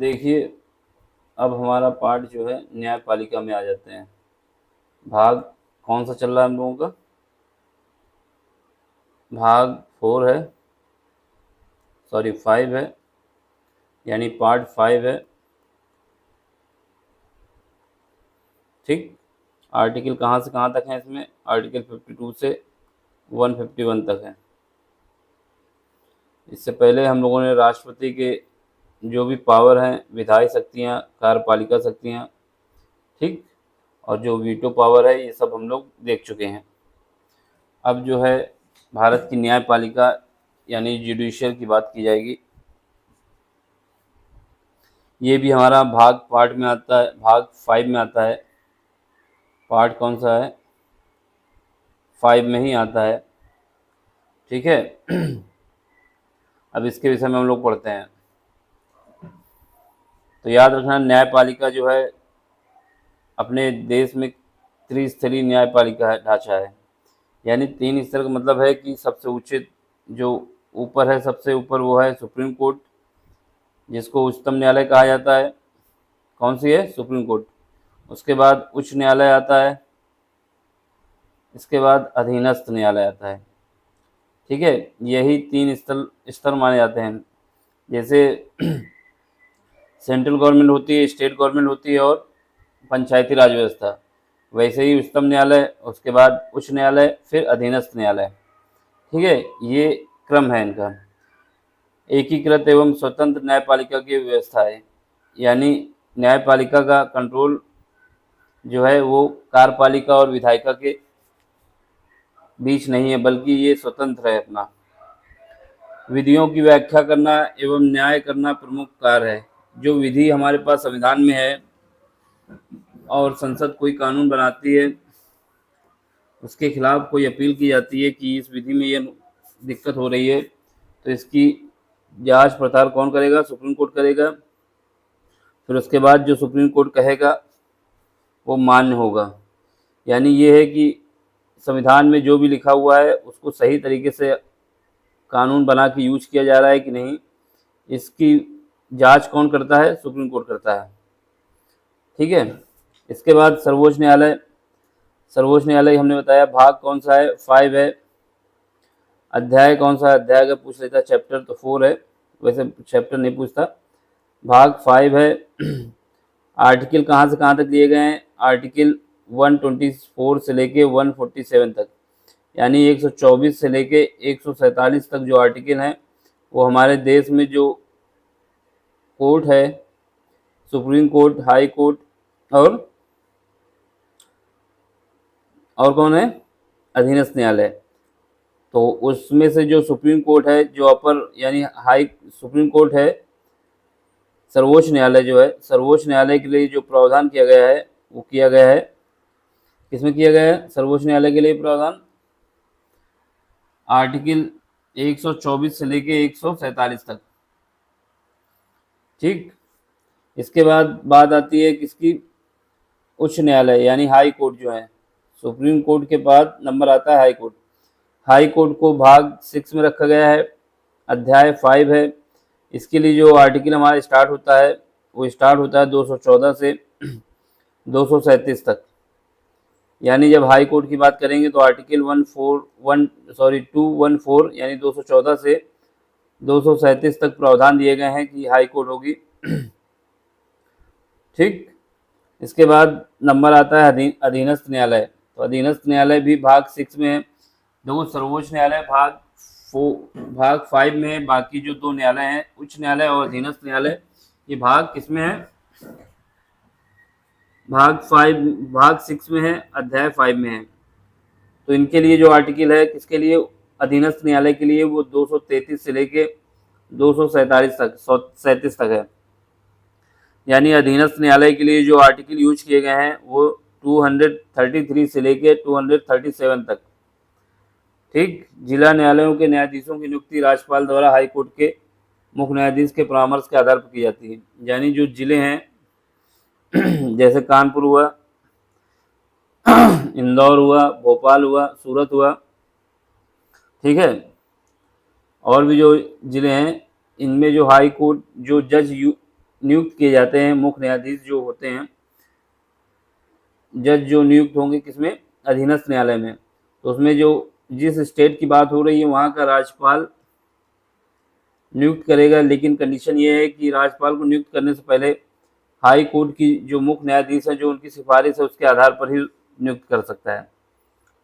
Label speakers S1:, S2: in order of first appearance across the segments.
S1: देखिए, अब हमारा पार्ट जो है न्यायपालिका में आ जाते हैं। भाग कौन सा चल रहा है हम लोगों का? भाग 4 है, सॉरी 5 है, यानी पार्ट 5 है। ठीक। आर्टिकल कहाँ से कहाँ तक है इसमें? आर्टिकल 52 से 151 तक है। इससे पहले हम लोगों ने राष्ट्रपति के जो भी पावर हैं, विधायी शक्तियाँ, कार्यपालिका शक्तियाँ, ठीक, और जो वीटो पावर है, ये सब हम लोग देख चुके हैं। अब जो है भारत की न्यायपालिका यानी जुडिशियल की बात की जाएगी। ये भी हमारा भाग पार्ट में आता है, भाग 5 में आता है। पार्ट कौन सा है? 5 में ही आता है। ठीक है। अब इसके विषय में हम लोग पढ़ते हैं। तो याद रखना, न्यायपालिका जो है अपने देश में त्रिस्तरीय न्यायपालिका ढांचा है। यानी 3 स्तर का मतलब है कि सबसे उच्च जो ऊपर है, सबसे ऊपर वो है सुप्रीम कोर्ट, जिसको उच्चतम न्यायालय कहा जाता है। कौन सी है? Supreme court. उसके बाद उच्च न्यायालय आता है, इसके बाद अधीनस्थ न्यायालय आता है। ठीक है। यही 3 स्तर माने जाते हैं। जैसे सेंट्रल गवर्नमेंट होती है, स्टेट गवर्नमेंट होती है और पंचायती राज व्यवस्था, वैसे ही उच्चतम न्यायालय, उसके बाद उच्च न्यायालय, फिर अधीनस्थ न्यायालय। ठीक है, ये क्रम है इनका। एकीकृत एवं स्वतंत्र न्यायपालिका की व्यवस्था है, यानी न्यायपालिका का कंट्रोल जो है वो कार्यपालिका और विधायिका के बीच नहीं है, बल्कि ये स्वतंत्र है अपना। विधियों की व्याख्या करना एवं न्याय करना प्रमुख कार्य है। जो विधि हमारे पास संविधान में है और संसद कोई कानून बनाती है, उसके खिलाफ कोई अपील की जाती है कि इस विधि में ये दिक्कत हो रही है, तो इसकी जांच पड़ताल कौन करेगा? सुप्रीम कोर्ट करेगा। फिर उसके बाद जो सुप्रीम कोर्ट कहेगा वो मान्य होगा। यानी ये है कि संविधान में जो भी लिखा हुआ है उसको सही तरीके से कानून बना के यूज किया जा रहा है कि नहीं, इसकी जांच कौन करता है? सुप्रीम कोर्ट करता है। ठीक है। इसके बाद सर्वोच्च न्यायालय। सर्वोच्च न्यायालय हमने बताया भाग कौन सा है? 5 है। अध्याय कौन सा है? अध्याय अगर पूछ लेता चैप्टर तो 4 है, वैसे चैप्टर नहीं पूछता। भाग 5 है। आर्टिकल कहाँ से कहाँ तक दिए गए हैं? आर्टिकल 124 से लेके 147 तक, यानी 124 से लेके 147 तक जो आर्टिकल हैं वो हमारे देश में जो कोर्ट है, सुप्रीम कोर्ट, हाई कोर्ट और कौन है? अधीनस्थ न्यायालय। तो उसमें से जो सुप्रीम कोर्ट है, जो अपर यानी हाई सुप्रीम कोर्ट है, सर्वोच्च न्यायालय जो है, सर्वोच्च न्यायालय के लिए जो प्रावधान किया गया है वो किया गया है, किसमें किया गया है? सर्वोच्च न्यायालय के लिए प्रावधान आर्टिकल 124 से लेके 147 तक। ठीक। इसके बाद बात आती है किसकी? उच्च न्यायालय यानी हाई कोर्ट जो है। सुप्रीम कोर्ट के बाद नंबर आता है हाई कोर्ट। हाई कोर्ट को भाग 6 में रखा गया है, अध्याय 5 है। इसके लिए जो आर्टिकल हमारा स्टार्ट होता है वो स्टार्ट होता है 214 से 237 तक। यानी जब हाई कोर्ट की बात करेंगे तो आर्टिकल 214 यानी 214 से 237 तक प्रावधान दिए गए हैं कि हाई कोर्ट होगी। ठीक। इसके बाद नंबर आता है अधीनस्थ न्यायालय। तो अधीनस्थ न्यायालय भी भाग 6 में है। देखो, सर्वोच्च न्यायालय भाग 5 में है, बाकी जो 2 न्यायालय हैं, उच्च न्यायालय और अधीनस्थ न्यायालय, ये भाग किसमें है? भाग 6 में है, अध्याय 5 में है। तो इनके लिए जो आर्टिकल है, किसके लिए? अधीनस्थ न्यायालय के लिए वो 233 से लेके 237 तक है। यानी अधीनस्थ न्यायालय के लिए जो आर्टिकल यूज किए गए हैं वो 233 से लेके 237 तक। ठीक। जिला न्यायालयों के न्यायाधीशों की नियुक्ति राज्यपाल द्वारा हाई कोर्ट के मुख्य न्यायाधीश के परामर्श के आधार पर की जाती है। यानी जो जिले हैं जैसे कानपुर हुआ, इंदौर हुआ, भोपाल हुआ, सूरत हुआ, ठीक है, और भी जो जिले हैं, इनमें जो हाई कोर्ट जो जज नियुक्त किए जाते हैं, मुख्य न्यायाधीश जो होते हैं, जज जो नियुक्त होंगे किसमें, अधीनस्थ न्यायालय में, तो उसमें जो जिस स्टेट की बात हो रही है वहाँ का राज्यपाल नियुक्त करेगा, लेकिन कंडीशन ये है कि राज्यपाल को नियुक्त करने से पहले हाई कोर्ट की जो मुख्य न्यायाधीश है, जो उनकी सिफारिश है उसके आधार पर ही नियुक्त कर सकता है।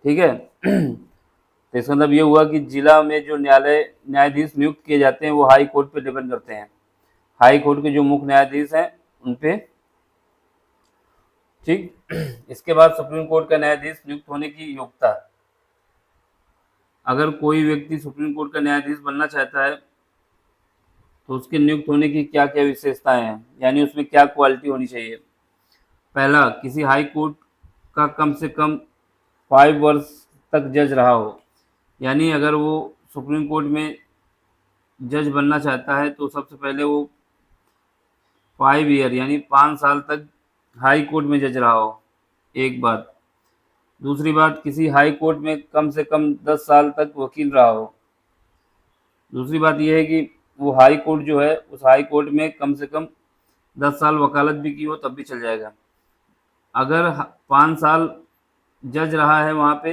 S1: ठीक है। तो इसका मतलब ये हुआ कि जिला में जो न्यायाधीश नियुक्त किए जाते हैं वो हाई कोर्ट पे डिपेंड करते हैं, हाई कोर्ट के जो मुख्य न्यायाधीश हैं उन पे। ठीक। इसके बाद सुप्रीम कोर्ट का न्यायाधीश नियुक्त होने की योग्यता। अगर कोई व्यक्ति सुप्रीम कोर्ट का न्यायाधीश बनना चाहता है तो उसके नियुक्त होने की क्या क्या विशेषताएं हैं, यानी उसमें क्या क्वालिटी होनी चाहिए। पहला, किसी हाई कोर्ट का कम से कम 5 वर्ष तक जज रहा हो, यानी अगर वो सुप्रीम कोर्ट में जज बनना चाहता है तो सबसे पहले वो 5 ईयर यानी 5 साल तक हाई कोर्ट में जज रहा हो, एक बात। दूसरी बात, किसी हाई कोर्ट में कम से कम 10 साल तक वकील रहा हो। दूसरी बात यह है कि वो हाई कोर्ट जो है उस हाई कोर्ट में कम से कम 10 साल वकालत भी की हो तब भी चल जाएगा। अगर 5 साल जज रहा है वहाँ पे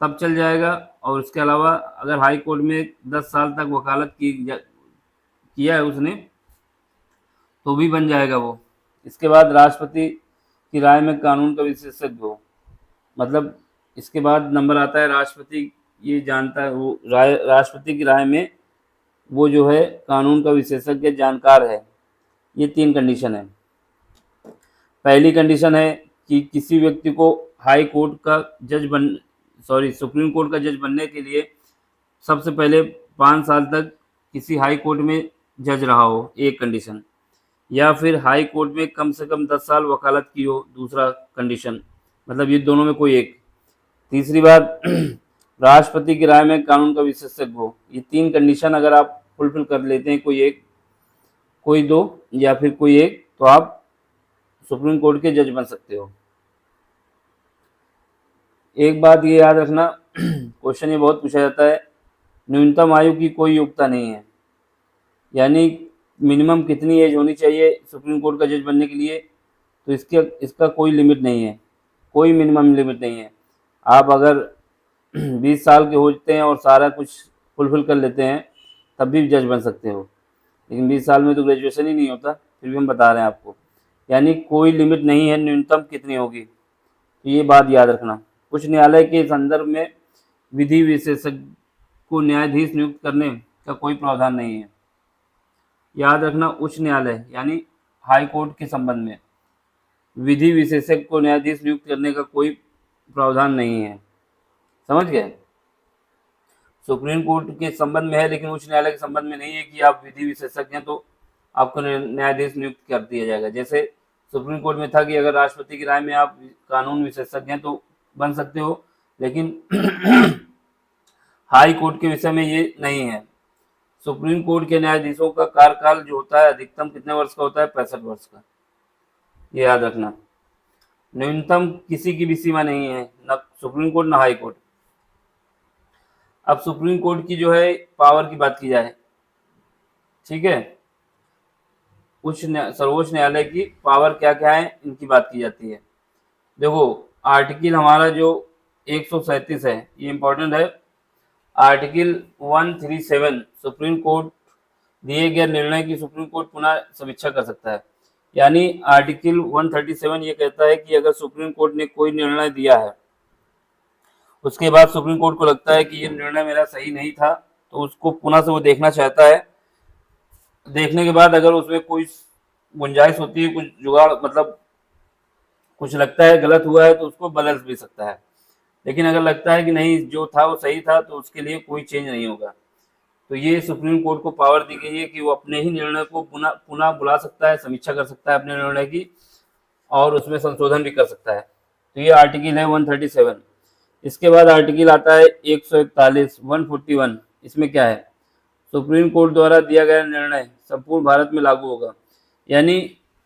S1: तब चल जाएगा, और उसके अलावा अगर हाई कोर्ट में 10 साल तक वकालत किया है उसने तो भी बन जाएगा वो। इसके बाद राष्ट्रपति की राय में कानून का विशेषज्ञ हो, मतलब इसके बाद नंबर आता है राष्ट्रपति, ये जानता है वो राष्ट्रपति की राय में वो जो है कानून का विशेषज्ञ जानकार है। ये 3 कंडीशन है। पहली कंडीशन है कि किसी व्यक्ति को हाई कोर्ट का सुप्रीम कोर्ट का जज बनने के लिए सबसे पहले 5 साल तक किसी हाई कोर्ट में जज रहा हो, एक कंडीशन, या फिर हाई कोर्ट में कम से कम 10 साल वकालत की हो, दूसरा कंडीशन। मतलब ये दोनों में कोई एक। तीसरी बात, राष्ट्रपति की राय में कानून का विशेषज्ञ हो। ये 3 कंडीशन अगर आप फुलफिल कर लेते हैं, कोई एक, कोई 2 या फिर कोई एक, तो आप सुप्रीम कोर्ट के जज बन सकते हो। एक बात ये याद रखना, क्वेश्चन ये बहुत पूछा जाता है, न्यूनतम आयु की कोई योग्यता नहीं है, यानी मिनिमम कितनी एज होनी चाहिए सुप्रीम कोर्ट का जज बनने के लिए, तो इसका कोई लिमिट नहीं है, कोई मिनिमम लिमिट नहीं है। आप अगर 20 साल के होते हैं और सारा कुछ फुलफिल कर लेते हैं तब भी जज बन सकते हो, लेकिन 20 साल में तो ग्रेजुएशन ही नहीं होता, फिर भी हम बता रहे हैं आपको, यानी कोई लिमिट नहीं है न्यूनतम कितनी होगी, तो ये बात याद रखना। उच्च न्यायालय के संदर्भ में विधि विशेषज्ञ को न्यायाधीश नियुक्त करने का कोई प्रावधान नहीं है। याद रखना, उच्च न्यायालय यानी हाई कोर्ट के संबंध में विधि विशेषज्ञ को न्यायाधीश नियुक्त करने का कोई प्रावधान नहीं है। समझ गए। सुप्रीम कोर्ट के संबंध में है लेकिन उच्च न्यायालय के संबंध में नहीं है कि आप विधि विशेषज्ञ हैं तो आपको न्यायाधीश नियुक्त कर दिया जाएगा। जैसे सुप्रीम कोर्ट में था कि अगर राष्ट्रपति की राय में आप कानून विशेषज्ञ हैं तो बन सकते हो, लेकिन हाई कोर्ट के विषय में ये नहीं है। सुप्रीम कोर्ट के न्यायाधीशों का कार्यकाल जो होता है अधिकतम कितने वर्ष का होता है, 65 वर्ष का, ये याद रखना। न्यूनतम किसी की भी सीमा नहीं है, न सुप्रीम कोर्ट न हाई कोर्ट। अब सुप्रीम कोर्ट की जो है पावर की बात की जाए, ठीक है, सर्वोच्च न्यायालय की पावर क्या क्या है इनकी बात की जाती है। देखो, आर्टिकल हमारा जो 137 है ये इंपॉर्टेंट है। आर्टिकल 137, सुप्रीम कोर्ट दिए गए निर्णय की सुप्रीम कोर्ट पुनः समीक्षा कर सकता है। यानी आर्टिकल 137 ये कहता है कि अगर सुप्रीम कोर्ट ने कोई निर्णय दिया है, उसके बाद सुप्रीम कोर्ट को लगता है कि ये निर्णय मेरा सही नहीं था, तो उसको पुनः से वो देखना चाहता है। देखने के बाद अगर उसमें कोई गुंजाइश होती है, कुछ जुगाड़, मतलब कुछ लगता है गलत हुआ है तो उसको बदल भी सकता है। लेकिन अगर लगता है कि नहीं जो था वो सही था तो उसके लिए कोई चेंज नहीं होगा। तो ये सुप्रीम कोर्ट को पावर दी गई है कि वो अपने ही निर्णय को पुनः बुला सकता है, समीक्षा कर सकता है अपने निर्णय की, और उसमें संशोधन भी कर सकता है। तो ये आर्टिकल है 137। इसके बाद आर्टिकल आता है 141, 141। इसमें क्या है, सुप्रीम कोर्ट द्वारा दिया गया निर्णय संपूर्ण भारत में लागू होगा। यानी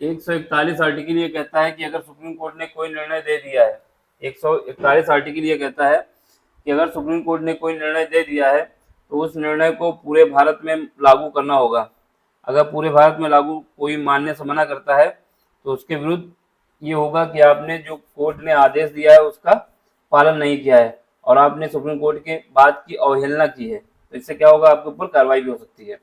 S1: 141 आर्टिकल ये कहता है कि अगर सुप्रीम कोर्ट ने कोई निर्णय दे दिया है, 141 आर्टिकल ये कहता है कि अगर सुप्रीम कोर्ट ने कोई निर्णय दे दिया है तो उस निर्णय को पूरे भारत में लागू करना होगा। अगर पूरे भारत में लागू कोई मानने से मना करता है तो उसके विरुद्ध ये होगा कि आपने जो कोर्ट ने आदेश दिया है उसका पालन नहीं किया है और आपने सुप्रीम कोर्ट के बात की अवहेलना की है, तो इससे क्या होगा, आपके ऊपर कार्रवाई भी हो सकती है।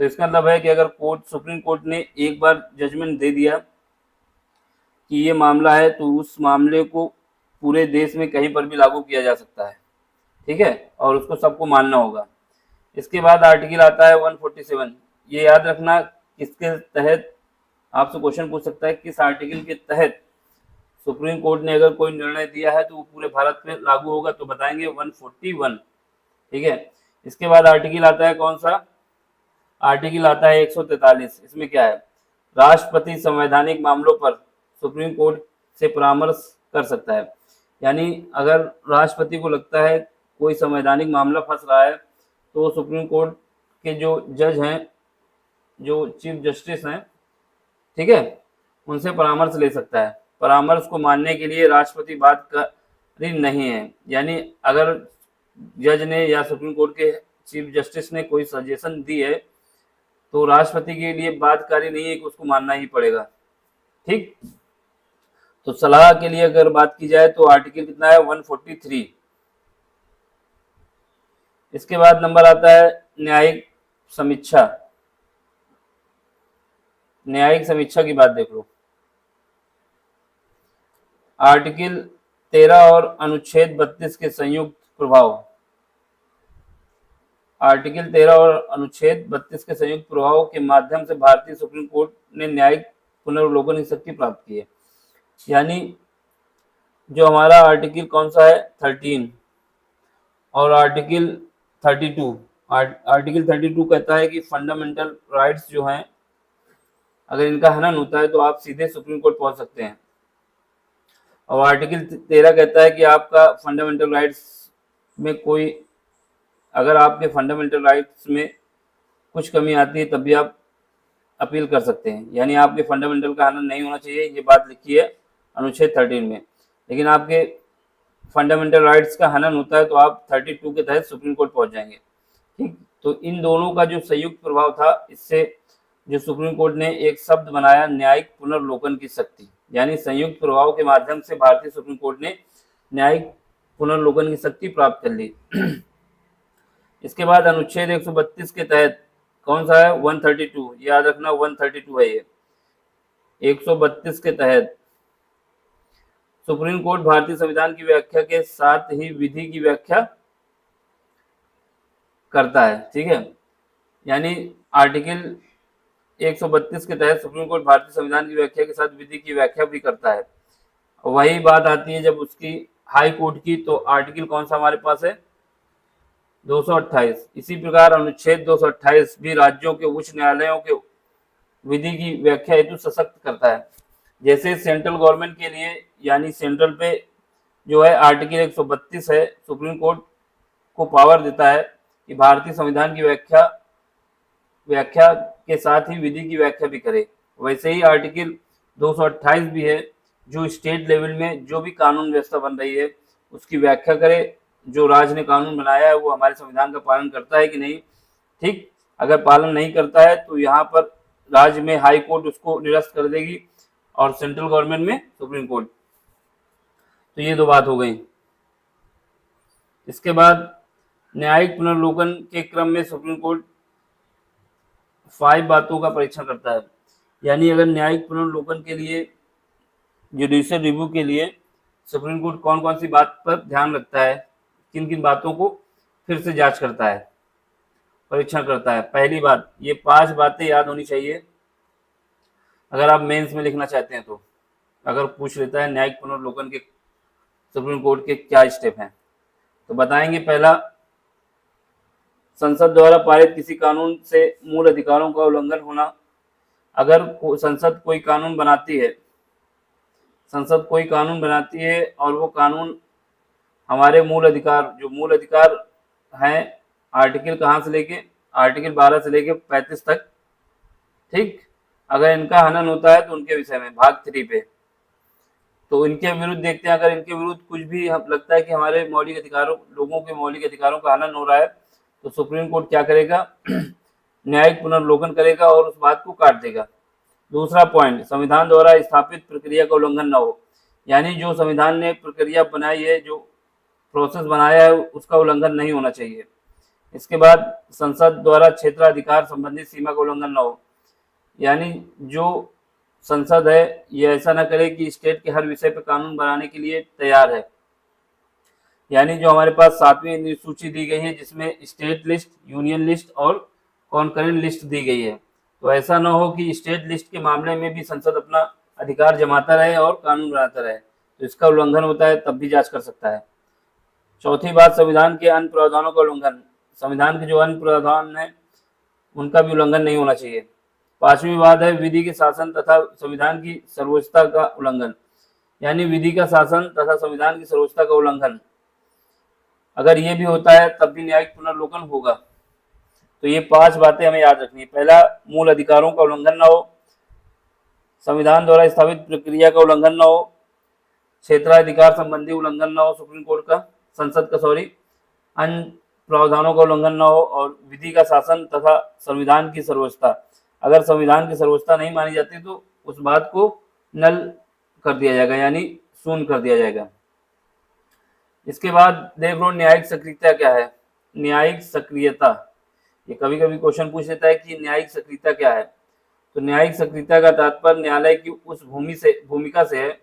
S1: तो इसका मतलब है कि अगर सुप्रीम कोर्ट ने एक बार जजमेंट दे दिया कि ये मामला है तो उस मामले को पूरे देश में कहीं पर भी लागू किया जा सकता है, ठीक है, और उसको सबको मानना होगा। इसके बाद आर्टिकल आता है 147। ये याद रखना किसके तहत आपसे क्वेश्चन पूछ सकता है, किस आर्टिकल के तहत सुप्रीम कोर्ट ने अगर कोई निर्णय दिया है तो वो पूरे भारत में लागू होगा, तो बताएंगे 141, ठीक है। इसके बाद आर्टिकल आता है कौन सा, आर्टिकल आता है 143। इसमें क्या है, राष्ट्रपति संवैधानिक मामलों पर सुप्रीम कोर्ट से परामर्श कर सकता है। यानी अगर राष्ट्रपति को लगता है कोई संवैधानिक मामला फंस रहा है तो सुप्रीम कोर्ट के जो जज हैं, जो चीफ जस्टिस हैं, ठीक है, उनसे परामर्श ले सकता है। परामर्श को मानने के लिए राष्ट्रपति बाध्यकारी नहीं है। यानी अगर जज ने या सुप्रीम कोर्ट के चीफ जस्टिस ने कोई सजेशन दी है तो राष्ट्रपति के लिए बाध्यकारी नहीं है कि उसको मानना ही पड़ेगा, ठीक। तो सलाह के लिए अगर बात की जाए तो आर्टिकल कितना है, 143। इसके बाद नंबर आता है न्यायिक समीक्षा। न्यायिक समीक्षा की बात देख लो, आर्टिकल 13 और अनुच्छेद 32 के संयुक्त प्रभाव। आर्टिकल 13 और अनुच्छेद 32 के संयुक्त प्रभाव के माध्यम से भारतीय सुप्रीम कोर्ट ने न्यायिक पुनर्वलोकन की शक्ति प्राप्त की है। यानी जो हमारा आर्टिकल कौन सा है, 13 और आर्टिकल 32। आर्टिकल 32 कहता है कि फंडामेंटल राइट्स जो हैं अगर इनका हनन होता है तो आप सीधे सुप्रीम कोर्ट पहुंच सकते हैं। और आर्टिकल 13 कहता है कि आपका फंडामेंटल राइट्स में कोई, अगर आपके फंडामेंटल राइट्स में कुछ कमी आती है तब भी आप अपील कर सकते हैं। यानी आपके फंडामेंटल का हनन नहीं होना चाहिए, ये बात लिखी है अनुच्छेद 13 में। लेकिन आपके फंडामेंटल राइट्स का हनन होता है तो आप 32 के तहत सुप्रीम कोर्ट पहुंच जाएंगे, ठीक। तो इन दोनों का जो संयुक्त प्रभाव था, इससे जो सुप्रीम कोर्ट ने एक शब्द बनाया न्यायिक पुनर्वलोकन की शक्ति। यानी संयुक्त प्रभाव के माध्यम से भारतीय सुप्रीम कोर्ट ने न्यायिक पुनर्वलोकन की शक्ति प्राप्त कर ली। इसके बाद अनुच्छेद 132 के तहत कौन सा है, 132, याद रखना 132 है ये। 132 के तहत सुप्रीम कोर्ट भारतीय संविधान की व्याख्या के साथ ही विधि की व्याख्या करता है, ठीक है। यानी आर्टिकल 132 के तहत सुप्रीम कोर्ट भारतीय संविधान की व्याख्या के साथ विधि की व्याख्या भी करता है। वही बात आती है जब उसकी हाई कोर्ट की, तो आर्टिकल कौन सा हमारे पास है, 228। इसी प्रकार अनुच्छेद 228 भी राज्यों के उच्च न्यायालयों के विधि की व्याख्या हेतु सशक्त करता है। जैसे सेंट्रल गवर्नमेंट के लिए, यानी सेंट्रल पे जो है आर्टिकल 132 है, सुप्रीम कोर्ट को पावर देता है कि भारतीय संविधान की व्याख्या के साथ ही विधि की व्याख्या भी करे। वैसे ही आर्टिकल 228 भी है, जो स्टेट लेवल में जो भी कानून व्यवस्था बन रही है उसकी व्याख्या करे। जो राज्य ने कानून बनाया है वो हमारे संविधान का पालन करता है कि नहीं, ठीक। अगर पालन नहीं करता है तो यहाँ पर राज्य में हाई कोर्ट उसको निरस्त कर देगी और सेंट्रल गवर्नमेंट में सुप्रीम कोर्ट। तो ये दो बात हो गई। इसके बाद न्यायिक पुनर्वलोकन के क्रम में सुप्रीम कोर्ट 5 बातों का परीक्षण करता है। यानी अगर न्यायिक पुनर्वलोकन के लिए, जुडिशियल रिव्यू के लिए सुप्रीम कोर्ट कौन कौन सी बात पर ध्यान रखता है, किन किन बातों को फिर से जांच करता है, परीक्षण करता है। पहली बात, ये 5 बातें याद होनी चाहिए अगर आप मेंस में लिखना चाहते हैं तो। अगर पूछ लेता है न्यायिक पुनर्वलोकन के सुप्रीम कोर्ट के क्या स्टेप हैं, तो बताएंगे। पहला, संसद द्वारा पारित किसी कानून से मूल अधिकारों का उल्लंघन होना। अगर संसद कोई कानून बनाती है और वो कानून हमारे मूल अधिकार, जो मूल अधिकार हैं, आर्टिकल कहाँ से लेके, आर्टिकल 12 से लेके 35 तक, ठीक। अगर इनका हनन होता है तो उनके विषय में भाग 3 पे, तो इनके विरुद्ध देखते हैं। अगर इनके विरुद्ध कुछ भी लगता है कि हमारे मौलिक अधिकारों, लोगों के मौलिक अधिकारों का हनन हो रहा है, तो सुप्रीम कोर्ट क्या करेगा, न्यायिक पुनर्विलोकन करेगा और उस बात को काट देगा। दूसरा पॉइंट, संविधान द्वारा स्थापित प्रक्रिया का उल्लंघन न हो, यानी जो संविधान ने प्रक्रिया बनाई है, जो प्रोसेस बनाया है, उसका उल्लंघन नहीं होना चाहिए। इसके बाद संसद द्वारा क्षेत्राधिकार संबंधी सीमा का उल्लंघन न हो, यानी जो संसद है ये ऐसा न करे कि स्टेट के हर विषय पर कानून बनाने के लिए तैयार है। यानी जो हमारे पास 7वीं सूची दी गई है जिसमें स्टेट लिस्ट, यूनियन लिस्ट और कॉन्करेंट लिस्ट दी गई है, तो ऐसा न हो कि स्टेट लिस्ट के मामले में भी संसद अपना अधिकार जमाता रहे और कानून बनाता रहे, तो इसका उल्लंघन होता है तब भी जांच कर सकता है। चौथी बात, संविधान के अन्य प्रावधानों का उल्लंघन, संविधान के जो अन्य प्रावधान है उनका भी उल्लंघन नहीं होना चाहिए। 5वीं बात है विधि के शासन तथा संविधान की सर्वोच्चता का उल्लंघन, यानी विधि का शासन तथा संविधान की सर्वोच्चता का उल्लंघन अगर ये भी होता है तब भी न्यायिक पुनर्विलोकन होगा। तो ये 5 बातें हमें याद रखनी है। पहला, मूल अधिकारों का उल्लंघन न हो, संविधान द्वारा स्थापित प्रक्रिया का उल्लंघन न हो, क्षेत्राधिकार संबंधी उल्लंघन न हो सुप्रीम कोर्ट का, संसद का सॉरी, अन्य प्रावधानों का उल्लंघन न हो, और विधि का शासन तथा संविधान की सर्वोच्चता। अगर संविधान की सर्वोच्चता नहीं मानी जाती तो उस बात को नल कर दिया जाएगा, यानी शून्य कर दिया जाएगा। इसके बाद देख लो न्यायिक सक्रियता क्या है। न्यायिक सक्रियता, ये कभी कभी क्वेश्चन पूछ लेता है कि न्यायिक सक्रियता क्या है। तो न्यायिक सक्रियता का तात्पर्य न्यायालय की उस भूमिका से है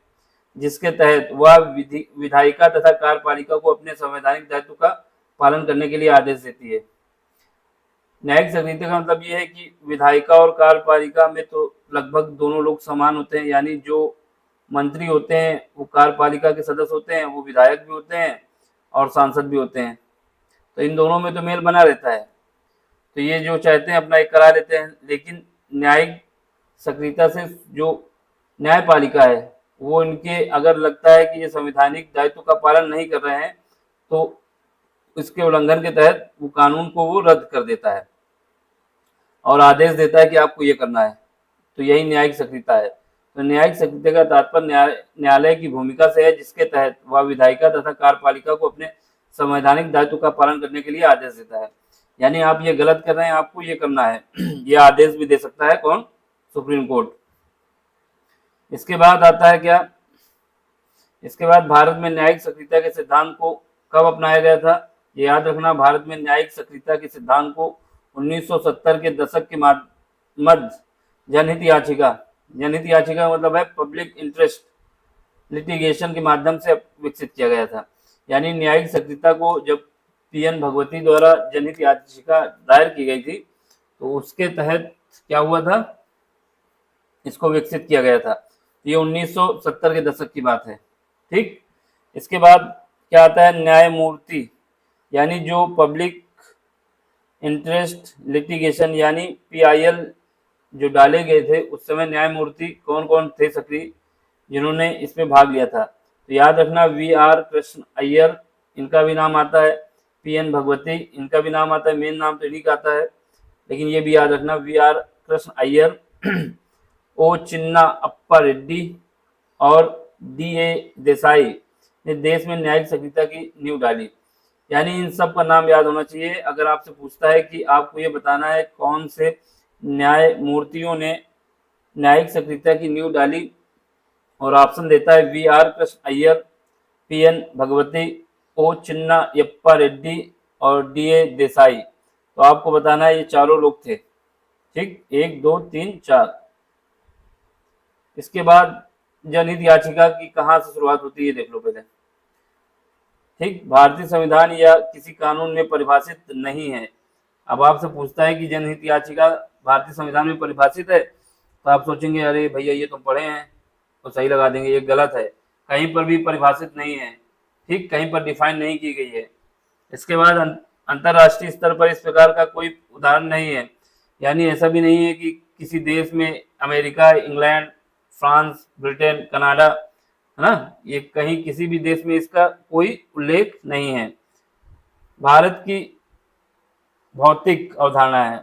S1: जिसके तहत वह विधायिका तथा कार्यपालिका को अपने संवैधानिक दायित्व का पालन करने के लिए आदेश देती है। न्यायिक सक्रियता का मतलब ये है कि विधायिका और कार्यपालिका में तो लगभग दोनों लोग समान होते हैं, यानी जो मंत्री होते हैं वो कार्यपालिका के सदस्य होते हैं, वो विधायक भी होते हैं और सांसद भी होते हैं, तो इन दोनों में तो मेल बना रहता है। तो ये जो चाहते हैं अपना एक करा लेते हैं, लेकिन न्यायिक सक्रियता से जो न्यायपालिका है वो इनके अगर लगता है कि ये संवैधानिक दायित्व का पालन नहीं कर रहे हैं तो इसके उल्लंघन के तहत वो कानून को वो रद्द कर देता है और आदेश देता है कि आपको ये करना है। तो यही न्यायिक सक्रियता है। तो न्यायिक सक्रियता का तात्पर्य न्यायालय की भूमिका से है जिसके तहत वह विधायिका तथा कार्यपालिका को अपने संवैधानिक दायित्व का पालन करने के लिए आदेश देता है। यानी आप ये गलत कर रहे हैं, आपको ये करना है, ये आदेश भी दे सकता है कौन? Supreme court. इसके बाद आता है क्या? इसके बाद भारत में न्यायिक सक्रियता के सिद्धांत को कब अपनाया गया था? ये याद रखना, भारत में न्यायिक सक्रियता के सिद्धांत को 1970 के दशक के मध्य जनहित याचिका मतलब है पब्लिक इंटरेस्ट लिटिगेशन के माध्यम से विकसित किया गया था। यानी न्यायिक सक्रियता को जब पीएन भगवती द्वारा जनहित याचिका दायर की गई थी तो उसके तहत क्या हुआ था, इसको विकसित किया गया था। ये 1970 के दशक की बात है। ठीक, इसके बाद क्या आता है? न्यायमूर्ति, यानी जो पब्लिक इंटरेस्ट लिटिगेशन यानी पीआईएल जो डाले गए थे उस समय न्यायमूर्ति कौन कौन थे सक्रिय जिन्होंने इसमें भाग लिया था? तो याद रखना, वी.आर. कृष्ण अय्यर, इनका भी नाम आता है, पीएन भगवती, इनका भी नाम आता है। मेन नाम तो इन्हीं का आता है, लेकिन ये भी याद रखना, वी.आर. कृष्ण अय्यर, ओ चिन्ना अप्पा रेड्डी और डी.ए. देसाई ने देश में न्यायिक सक्रियता की नींव डाली। यानी इन सब का नाम याद होना चाहिए। अगर आपसे पूछता है कि आपको ये बताना है कौन से न्यायमूर्तियों ने न्यायिक सक्रियता की नींव डाली, और ऑप्शन देता है वी.आर. कृष्ण अय्यर, पीएन भगवती, ओ चिन्ना यप्पा रेड्डी और डी.ए. देसाई, तो आपको बताना है ये चारों लोग थे। ठीक, 1 2 3 4। इसके बाद जनहित याचिका की कहाँ से शुरुआत होती है देख लो पहले। ठीक, भारतीय संविधान या किसी कानून में परिभाषित नहीं है। अब आपसे पूछता है कि जनहित याचिका भारतीय संविधान में परिभाषित है, तो आप सोचेंगे अरे भैया ये तो पढ़े हैं तो सही लगा देंगे, ये गलत है, कहीं पर भी परिभाषित नहीं है। ठीक, कहीं पर डिफाइन नहीं की गई है। इसके बाद अंतर्राष्ट्रीय स्तर पर इस प्रकार का कोई उदाहरण नहीं है। यानी ऐसा भी नहीं है कि किसी देश में America, England, France, Britain, Canada, है ना, ये कहीं किसी भी देश में इसका कोई उल्लेख नहीं है। भारत की भौतिक अवधारणा है,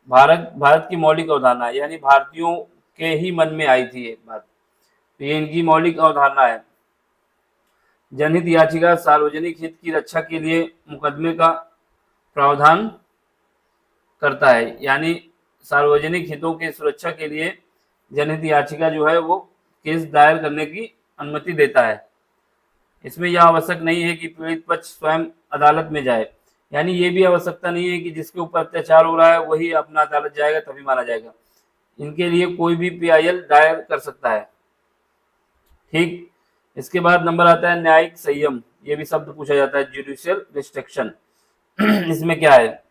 S1: भारत की मौलिक अवधारणा है, यानी भारतीयों के ही मन में आई थी एक बात, तो ये इनकी मौलिक अवधारणा है। जनहित याचिका सार्वजनिक हित की रक्षा के लिए मुकदमे का प्रावधान करता है, यानी सार्वजनिक हितों की सुरक्षा के लिए जनहित याचिका जो है वो केस दायर करने की अनुमति देता है। इसमें यह आवश्यक नहीं है कि पीड़ित पक्ष स्वयं अदालत में जाए, यानी ये भी आवश्यकता नहीं है कि जिसके ऊपर अत्याचार हो रहा है वही अपना अदालत जाएगा तभी माना जाएगा। इनके लिए कोई भी PIL दायर कर सकता है। ठीक, इसके बाद नंबर आता है न्यायिक संयम। ये भी शब्द पूछा जाता है, जुडिशियल रिस्ट्रिक्शन। इसमें क्या है?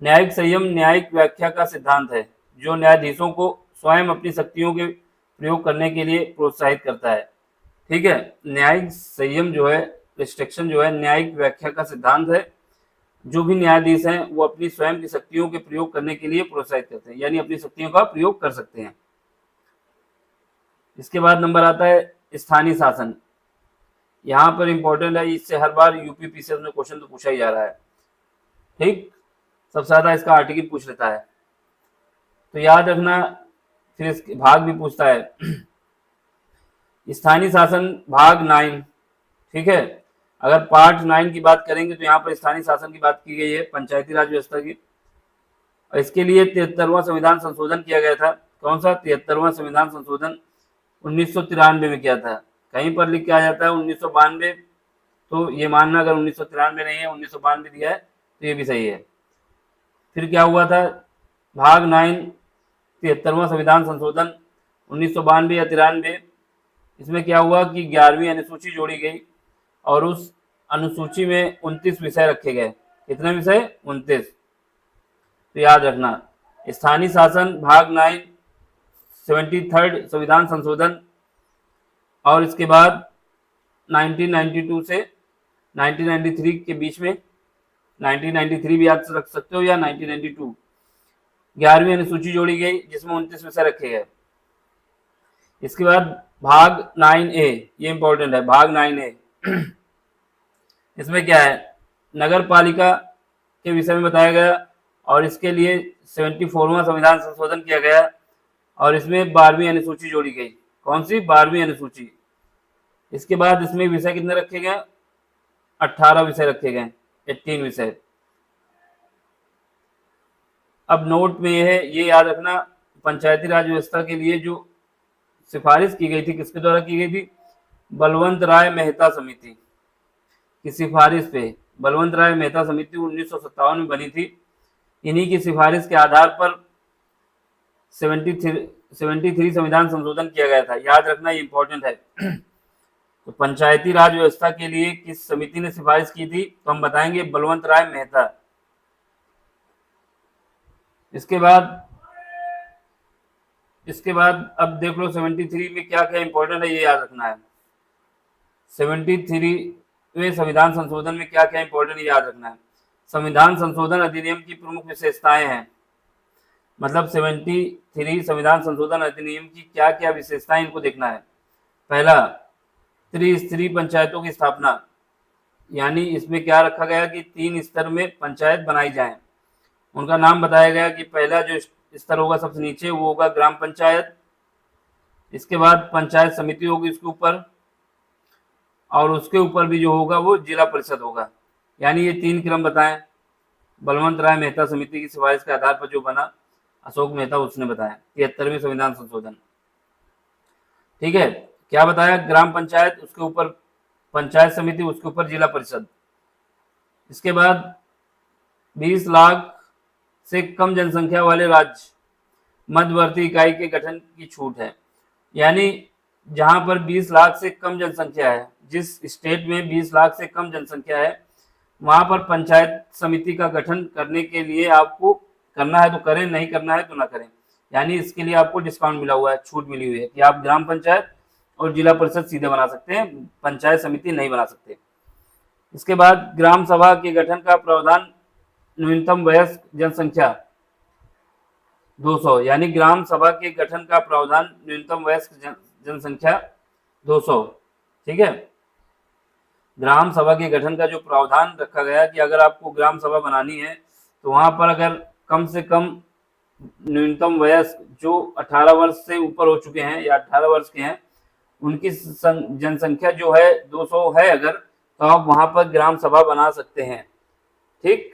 S1: न्यायिक संयम न्यायिक व्याख्या का सिद्धांत है जो न्यायाधीशों को स्वयं अपनी शक्तियों के प्रयोग करने के लिए प्रोत्साहित करता है। ठीक है, न्यायिक संयम जो है, रिस्ट्रिक्शन जो है, न्यायिक व्याख्या का सिद्धांत है। जो भी न्यायाधीश हैं वो अपनी स्वयं की शक्तियों के प्रयोग करने के लिए प्रोत्साहित करते हैं, यानी अपनी शक्तियों का प्रयोग कर सकते हैं। इसके बाद नंबर आता है स्थानीय शासन। यहाँ पर इंपॉर्टेंट है, इससे हर बार UPPCS में क्वेश्चन तो पूछा ही जा रहा है। ठीक, सबसे ज्यादा इसका आर्टिकल पूछ लेता है, तो याद रखना। फिर इसके भाग भी पूछता है। स्थानीय शासन भाग 9। ठीक है, अगर पार्ट 9 की बात करेंगे तो यहाँ पर स्थानीय शासन की बात की गई है, पंचायती राज व्यवस्था की। और इसके लिए 73वां संविधान संशोधन किया गया था। कौन सा? 73वां संविधान संशोधन 1993 में किया था। कहीं पर लिख के आ जाता है 1992, तो ये मानना अगर 1993 नहीं है, 1992 दिया है तो ये भी सही है। फिर क्या हुआ था? भाग 9 73वां संविधान संशोधन 1992 या 93, इसमें क्या हुआ कि 11वीं अनुसूची जोड़ी गई और उस अनुसूची में 29 विषय रखे गए। कितने विषय? 29। तो याद रखना, स्थानीय शासन भाग 9 73rd संविधान संशोधन, और इसके बाद 1992 से 1993 के बीच में, 1993 भी याद रख सकते हो या 1992, 11वीं अनुसूची जोड़ी गई जिसमें 29 विषय रखे गए। इसके बाद भाग 9A, ये इंपॉर्टेंट है, भाग 9A। इसमें क्या है? नगर पालिका के विषय में बताया गया और इसके लिए 74वां संविधान संशोधन किया गया और इसमें 12वीं अनुसूची जोड़ी गई। कौन सी? 12वीं अनुसूची। इसके बाद इसमें विषय कितने रखे गए? 18 विषय रखे गए, 18 विषय। अब नोट में है, ये याद रखना, पंचायती राज व्यवस्था के लिए जो सिफारिश की गई थी, किसके द्वारा की गई थी? बलवंत राय मेहता समिति की सिफारिश पे। बलवंत राय मेहता समिति 1957 में बनी थी। इन्हीं की सिफारिश के आधार पर 73 संविधान संशोधन किया गया था। याद रखना, ये इंपॉर्टेंट है। तो पंचायती राज व्यवस्था के लिए किस समिति ने सिफारिश की थी? तो हम बताएंगे बलवंत राय मेहता। इसके बाद अब देख लो 73 में क्या क्या इंपॉर्टेंट है, ये याद रखना है। 73वें संविधान संशोधन में क्या क्या इंपॉर्टेंट, ये याद रखना है। संविधान संशोधन अधिनियम की प्रमुख विशेषताएं हैं, मतलब 73 संविधान संशोधन अधिनियम की क्या क्या विशेषताएं, इनको देखना है। पहला, त्रिस्तरीय पंचायतों की स्थापना, यानी इसमें क्या रखा गया कि 3 स्तर में पंचायत बनाई जाए। उनका नाम बताया गया कि पहला जो स्तर होगा सबसे नीचे वो होगा ग्राम पंचायत, इसके बाद पंचायत समिति होगी उसके ऊपर, और उसके ऊपर भी जो होगा वो जिला परिषद होगा। यानी ये 3 क्रम बताएं। बलवंत राय मेहता समिति की सिफारिश के आधार पर जो बना, अशोक मेहता, उसने बताया 73वें संविधान संशोधन। ठीक है, क्या बताया? ग्राम पंचायत, उसके ऊपर पंचायत समिति, उसके ऊपर जिला परिषद। इसके बाद 20 लाख से कम जनसंख्या वाले राज्य मध्यवर्ती इकाई के गठन की छूट है। यानी जहां पर 20 लाख से कम जनसंख्या है, जिस स्टेट में 20 लाख से कम जनसंख्या है, वहां पर पंचायत समिति का गठन करने के लिए आपको करना है तो करें, नहीं करना है तो ना करें। यानी इसके लिए आपको डिस्काउंट मिला हुआ है, छूट मिली हुई है कि आप ग्राम पंचायत और जिला परिषद सीधे बना सकते हैं, पंचायत समिति नहीं बना सकते। इसके बाद ग्राम सभा के गठन का प्रावधान, न्यूनतम वयस्क जनसंख्या 200, यानी ग्राम सभा के गठन का प्रावधान न्यूनतम वयस्क जनसंख्या 200। ठीक है, ग्राम सभा के गठन का जो प्रावधान रखा गया कि अगर आपको ग्राम सभा बनानी है तो वहां पर अगर कम से कम न्यूनतम वयस्क जो 18 वर्ष से ऊपर हो चुके हैं या 18 वर्ष के हैं, उनकी जनसंख्या जो है 200 है अगर, तो आप वहां पर ग्राम सभा बना सकते हैं। ठीक,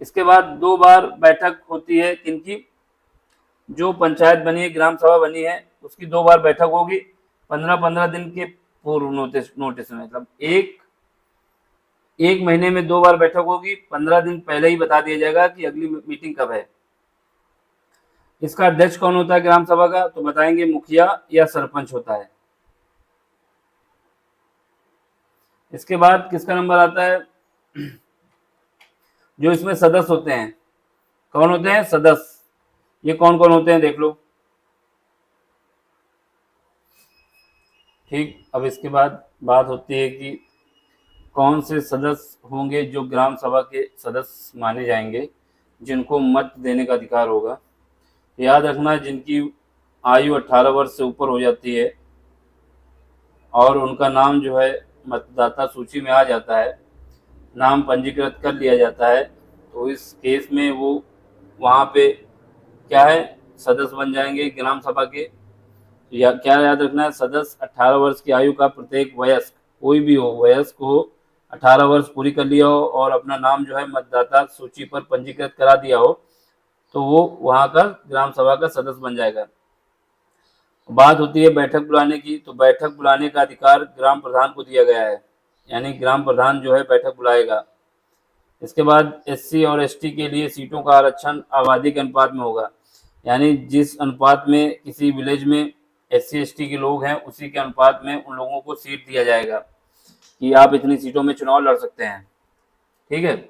S1: इसके बाद 2 बार बैठक होती है किनकी, जो पंचायत बनी है, ग्राम सभा बनी है, उसकी 2 बार बैठक होगी 15-15 दिन के पूर्व नोटिस में। मतलब एक महीने में 2 बार बैठक होगी, 15 दिन पहले ही बता दिया जाएगा कि अगली मीटिंग कब है। इसका अध्यक्ष कौन होता है ग्राम सभा का, तो बताएंगे मुखिया या सरपंच होता है। इसके बाद किसका नंबर आता है, जो इसमें सदस्य होते हैं। कौन होते हैं सदस्य, ये कौन कौन होते हैं देख लो। ठीक, अब इसके बाद बात होती है कि कौन से सदस्य होंगे जो ग्राम सभा के सदस्य माने जाएंगे, जिनको मत देने का अधिकार होगा। याद रखना, जिनकी आयु 18 वर्ष से ऊपर हो जाती है और उनका नाम जो है मतदाता सूची में आ जाता है, नाम पंजीकृत कर लिया जाता है, तो इस केस में वो वहाँ पे क्या है, सदस्य बन जाएंगे ग्राम सभा के। या क्या याद रखना है, सदस्य 18 वर्ष की आयु का प्रत्येक वयस्क, कोई भी हो वयस्क हो, 18 वर्ष पूरी कर लिया हो और अपना नाम जो है मतदाता सूची पर पंजीकृत करा दिया हो, तो वो वहाँ का ग्राम सभा का सदस्य बन जाएगा। बात होती है बैठक बुलाने की, तो बैठक बुलाने का अधिकार ग्राम प्रधान को दिया गया है, यानी ग्राम प्रधान जो है बैठक बुलाएगा। इसके बाद एससी और एसटी के लिए सीटों का आरक्षण आबादी के अनुपात में होगा, यानी जिस अनुपात में किसी विलेज में एससी एसटी के लोग हैं, उसी के अनुपात में उन लोगों को सीट दिया जाएगा कि आप इतनी सीटों में चुनाव लड़ सकते हैं। ठीक है,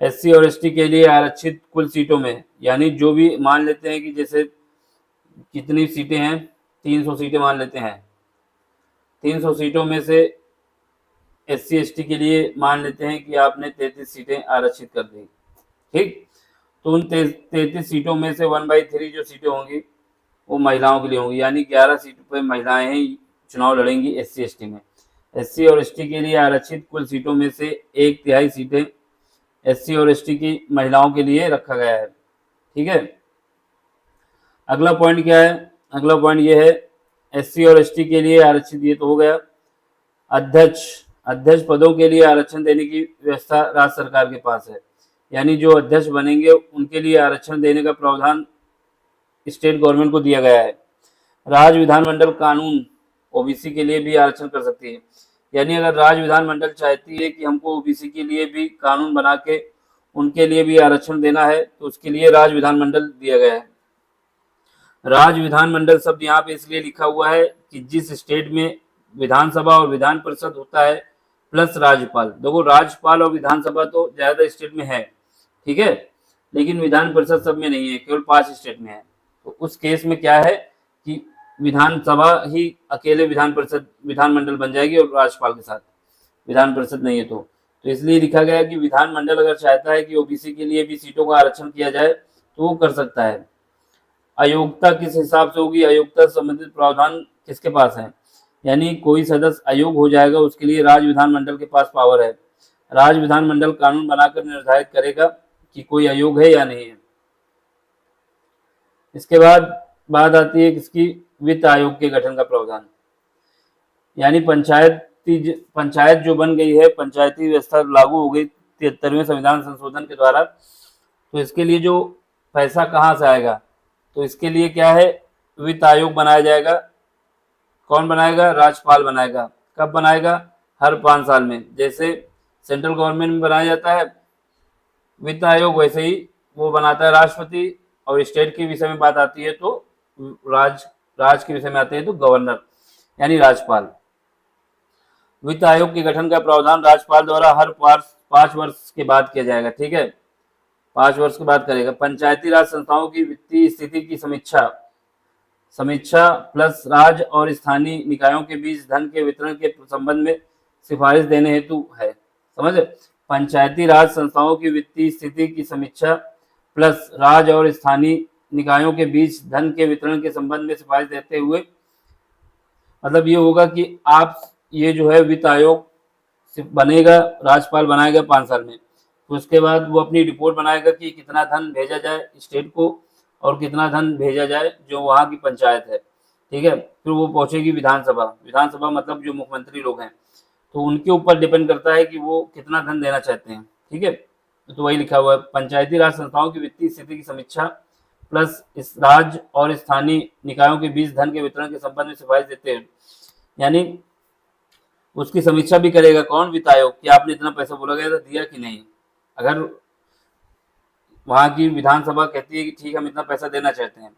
S1: एससी और एसटी के लिए आरक्षित कुल सीटों में, यानी जो भी मान लेते हैं कि जैसे कितनी सीटें हैं, 300 सीटें मान लेते हैं, 300 सीटों में से एससी एसटी के लिए मान लेते हैं कि आपने 33 सीटें आरक्षित कर दी। ठीक, तो उन 33 सीटों में से 1/3 जो सीटें होंगी वो महिलाओं के लिए होंगी, यानी 11 सीटों पर महिलाएं ही चुनाव लड़ेंगी एससी एसटी में। एससी और एसटी के लिए आरक्षित कुल सीटों में से 1/3 सीटें एससी और एसटी की महिलाओं के लिए रखा गया है। ठीक है, अगला पॉइंट क्या है, अगला पॉइंट ये है एससी और एसटी के लिए आरक्षित, ये तो हो गया। अध्यक्ष पदों के लिए आरक्षण देने की व्यवस्था राज्य सरकार के पास है, यानी जो अध्यक्ष बनेंगे उनके लिए आरक्षण देने का प्रावधान स्टेट गवर्नमेंट को दिया गया है। राज्य विधानमंडल कानून ओबीसी के लिए भी आरक्षण कर सकती है, यानी अगर राज्य विधानमंडल चाहती है कि हमको ओबीसी के लिए भी कानून बना के उनके लिए भी आरक्षण देना है, तो उसके लिए राज्य विधानमंडल दिया गया है। राज्य विधानमंडल शब्द यहाँ पे इसलिए लिखा हुआ है कि जिस स्टेट में विधानसभा और विधान परिषद होता है प्लस राज्यपाल, देखो राज्यपाल और विधानसभा तो ज्यादा स्टेट में है, ठीक है, लेकिन विधान परिषद सब में नहीं है, केवल 5 स्टेट में है। तो उस केस में क्या है कि विधानसभा ही अकेले विधानमंडल बन जाएगी और राज्यपाल के साथ, विधान परिषद नहीं है तो इसलिए लिखा गया कि विधानमंडल अगर चाहता है कि ओबीसी के लिए भी सीटों का आरक्षण किया जाए तो वो कर सकता है। अयोग्यता किस हिसाब से होगी, अयोग्यता संबंधित प्रावधान किसके पास है, यानी कोई सदस्य अयोग्य हो जाएगा उसके लिए राज्य विधानमंडल के पास पावर है। राज्य विधानमंडल कानून बनाकर निर्धारित करेगा कि कोई अयोग्य है या नहीं है। इसके बाद बात आती है किसकी, वित्त आयोग के गठन का प्रावधान, यानी पंचायत जो बन गई है, पंचायती व्यवस्था लागू हो गई 73वें संविधान संशोधन के द्वारा, तो इसके लिए जो पैसा कहाँ से आएगा, तो इसके लिए क्या है, वित्त आयोग बनाया जाएगा। कौन बनाएगा, राज्यपाल बनाएगा। कब बनाएगा, हर 5 साल में, जैसे सेंट्रल गवर्नमेंट में बनाया जाता है वित्त आयोग, वैसे ही वो बनाता है राष्ट्रपति। और स्टेट के विषय में बात आती है तो राज्य के विषय में आते हैं तो गवर्नर यानी राज्यपाल। वित्त आयोग के गठन का प्रावधान राज्यपाल द्वारा हर 5 वर्ष के बाद किया जाएगा। ठीक है, 5 वर्ष के बाद करेगा। पंचायती राज संस्थाओं की वित्तीय स्थिति की समीक्षा प्लस राज्य और स्थानीय निकायों के बीच धन के वितरण के संबंध में सिफारिश देने हेतु है। समझ, पंचायती राज संस्थाओं की वित्तीय स्थिति की समीक्षा प्लस राज्य और स्थानीय निकायों के बीच धन के वितरण के संबंध में सिफारिश देते हुए, मतलब ये होगा कि आप ये जो है वित्त आयोग बनेगा, राज्यपाल बनाएगा 5 साल में, तो उसके बाद वो अपनी रिपोर्ट बनाएगा कि कितना धन भेजा जाए स्टेट को और कितना धन भेजा जाए जो वहाँ की पंचायत है। ठीक है, फिर वो पहुंचेगी विधानसभा मतलब जो मुख्यमंत्री लोग हैं, तो उनके ऊपर डिपेंड करता है कि वो कितना धन देना चाहते हैं। ठीक है, तो वही लिखा हुआ है, पंचायती राज संस्थाओं की वित्तीय स्थिति की समीक्षा प्लस इस राज्य और स्थानीय निकायों के बीच धन के वितरण के संबंध में सिफारिश देते हैं। यानी उसकी समीक्षा भी करेगा कौन? वित्त आयोग, कि आपने इतना पैसा बोला गया था दिया कि नहीं। अगर वहां की विधानसभा कहती है कि ठीक हम इतना पैसा देना चाहते हैं,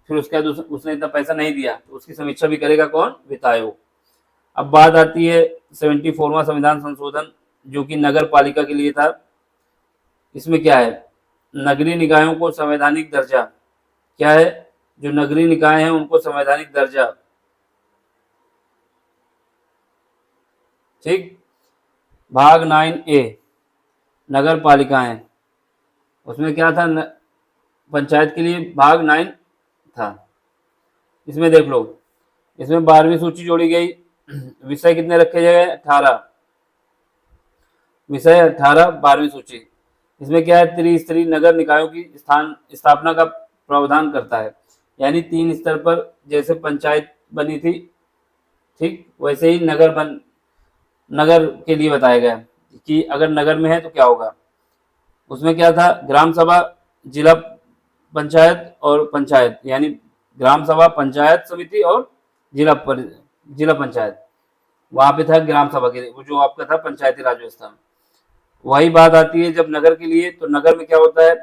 S1: फिर उसके बाद उसने इतना पैसा नहीं दिया, तो उसकी समीक्षा भी करेगा कौन? वित्त आयोग। अब बात आती है 74वां संविधान संशोधन, जो कि नगर पालिका के लिए था। इसमें क्या है? नगरीय निकायों को संवैधानिक दर्जा, क्या है? जो नगरीय निकाय हैं उनको संवैधानिक दर्जा, ठीक। भाग 9A नगर पालिकाएं, उसमें क्या था? पंचायत के लिए भाग 9 था। इसमें देख लो, इसमें 12वीं सूची जोड़ी गई। विषय कितने रखे गए? 18 विषय, 18 12वीं सूची। इसमें क्या है? त्रिस्तरीय नगर निकायों की स्थापना का प्रावधान करता है। यानी 3 स्तर पर जैसे पंचायत बनी थी, ठीक वैसे ही नगर के लिए बताया गया कि अगर नगर में है तो क्या होगा। उसमें क्या था? ग्राम सभा, जिला पंचायत और पंचायत, यानी ग्राम सभा, पंचायत समिति और जिला पंचायत। वहां पे था ग्राम सभा के लिए, वो जो आपका था पंचायती राज व्यवस्था में। वही बात आती है जब नगर के लिए, तो नगर में क्या होता है?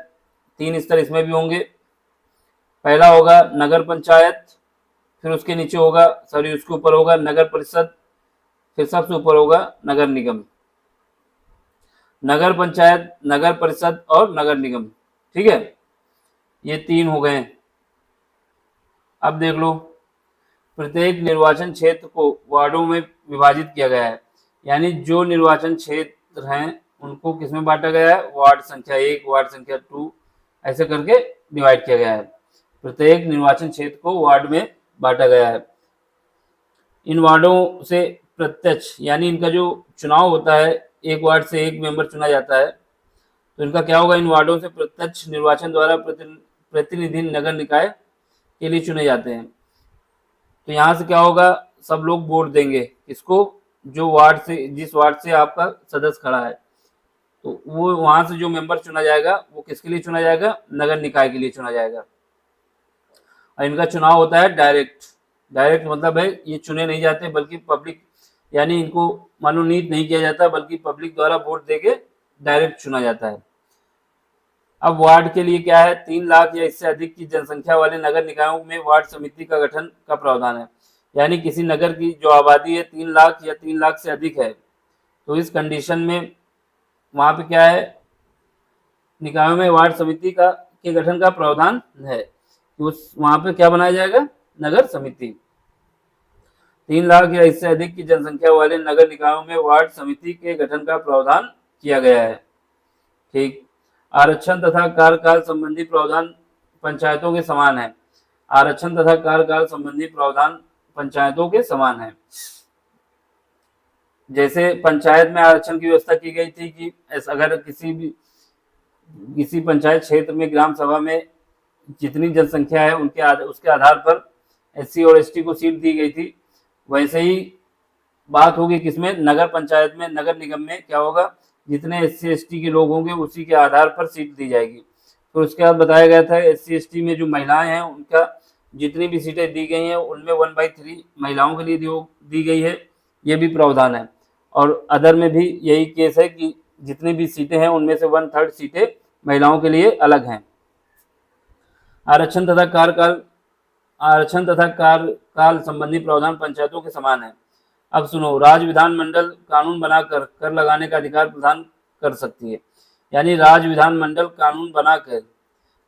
S1: 3 स्तर इसमें भी होंगे। पहला होगा नगर पंचायत, फिर उसके नीचे होगा, सॉरी उसके ऊपर होगा नगर परिषद, फिर सबसे ऊपर होगा नगर निगम। नगर पंचायत, नगर परिषद और नगर निगम, ठीक है, ये 3 हो गए। अब देख लो, प्रत्येक निर्वाचन क्षेत्र को वार्डों में विभाजित किया गया है। यानी जो निर्वाचन क्षेत्र हैं उनको किसमें बांटा गया है? वार्ड संख्या 1, वार्ड संख्या 2, ऐसे करके डिवाइड किया गया है। प्रत्येक निर्वाचन क्षेत्र को वार्ड में बांटा गया है। इन वार्डों से प्रत्यक्ष, यानी इनका जो चुनाव होता है, एक वार्ड से एक मेंबर चुना जाता है, तो इनका क्या होगा? इन वार्डों से प्रत्यक्ष निर्वाचन द्वारा प्रतिनिधि नगर निकाय के लिए चुने जाते हैं। तो यहाँ से क्या होगा? सब लोग वोट देंगे किसको? जो वार्ड से, जिस वार्ड से आपका सदस्य खड़ा है, तो वो वहां से जो मेंबर चुना जाएगा वो किसके लिए चुना जाएगा? नगर निकाय के लिए चुना जाएगा। और इनका चुनाव होता है डायरेक्ट। डायरेक्ट मतलब है ये चुने नहीं जाते, बल्कि पब्लिक, यानी इनको मनोनीत नहीं किया जाता, बल्कि पब्लिक द्वारा वोट देके डायरेक्ट चुना जाता है। अब वार्ड के लिए क्या है? 3 लाख या इससे अधिक की जनसंख्या वाले नगर निकायों में वार्ड समिति का गठन का प्रावधान है। यानी किसी नगर की जो आबादी है 3 लाख या 3 लाख से अधिक है, तो इस कंडीशन में वहां पे क्या है? निकायों में वार्ड समिति का के गठन का प्रावधान है कि उस वहां पे क्या बनाया जाएगा? नगर समिति। 3 लाख या इससे अधिक की जनसंख्या वाले नगर निकायों में वार्ड समिति के गठन का प्रावधान किया गया है, ठीक। आरक्षण तथा कार्यकाल संबंधी प्रावधान पंचायतों के समान है। आरक्षण तथा कार्यकाल संबंधी प्रावधान पंचायतों के समान है। जैसे पंचायत में आरक्षण की व्यवस्था की गई थी कि अगर किसी पंचायत क्षेत्र में ग्राम सभा में जितनी जनसंख्या है उसके आधार पर SC और ST को सीट दी गई थी, वैसे ही बात होगी किसमें? नगर पंचायत में, नगर निगम में क्या होगा? जितने SC ST के लोग होंगे उसी के आधार पर सीट दी जाएगी। तो उसके बाद बताया गया था SC ST में जो महिलाएं हैं उनका जितनी भी सीटें दी गई हैं उनमें 1/3 महिलाओं के लिए दी गई है, ये भी प्रावधान है। और अदर में भी यही केस है कि जितनी भी सीटें हैं उनमें से 1/3 सीटें महिलाओं के लिए अलग हैं। आरक्षण तथा कार्यकाल संबंधी प्रावधान पंचायतों के समान है। अब सुनो, राज्य विधानमंडल कानून बनाकर कर लगाने का अधिकार प्रदान कर सकती है। यानी राज्य विधानमंडल कानून बनाकर,